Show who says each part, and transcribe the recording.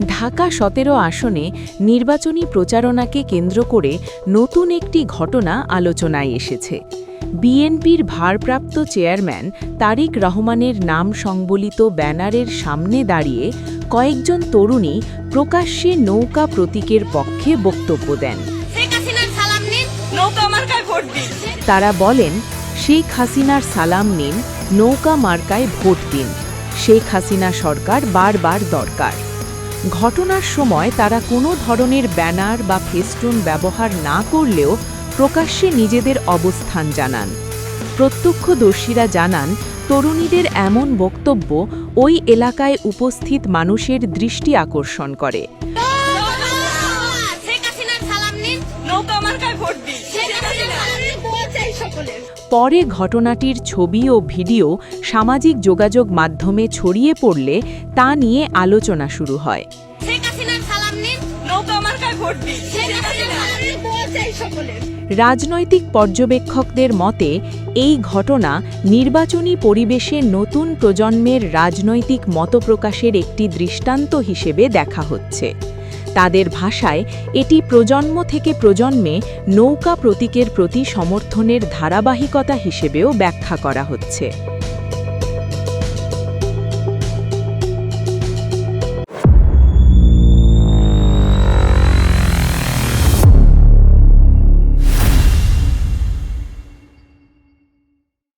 Speaker 1: ঢাকা ১৭ আসনে নির্বাচনী প্রচারণাকে কেন্দ্র করে নতুন একটি ঘটনা আলোচনায় এসেছে। বিএনপির ভারপ্রাপ্ত চেয়ারম্যান তারেক রহমানের নাম সংবলিত ব্যানারের সামনে দাঁড়িয়ে কয়েকজন তরুণী প্রকাশ্যে নৌকা প্রতীকের পক্ষে বক্তব্য দেন। তারা বলেন, শেখ হাসিনার সালাম নিন, নৌকা মার্কায় ভোট দিন, শেখ হাসিনা সরকার বারবার দরকার। ঘটনার সময় তারা কোনো ধরনের ব্যানার বা ফেস্টুন ব্যবহার না করলেও প্রকাশ্যে নিজেদের অবস্থান জানান। প্রত্যক্ষদর্শীরা জানান, তরুণীদের এমন বক্তব্য ওই এলাকায় উপস্থিত মানুষের দৃষ্টি আকর্ষণ করে। পরে ঘটনাটির ছবি ও ভিডিও সামাজিক যোগাযোগ মাধ্যমে ছড়িয়ে পড়লে তা নিয়ে আলোচনা শুরু হয়। রাজনৈতিক পর্যবেক্ষকদের মতে এই ঘটনা নির্বাচনী পরিবেশে নতুন প্রজন্মের রাজনৈতিক মতপ্রকাশের একটি দৃষ্টান্ত হিসেবে দেখা হচ্ছে। তাদের ভাষায় এটি প্রজন্ম থেকে প্রজন্মে নৌকা প্রতীকের প্রতি সমর্থনের ধারাবাহিকতা হিসেবেও ব্যাখ্যা করা হচ্ছে।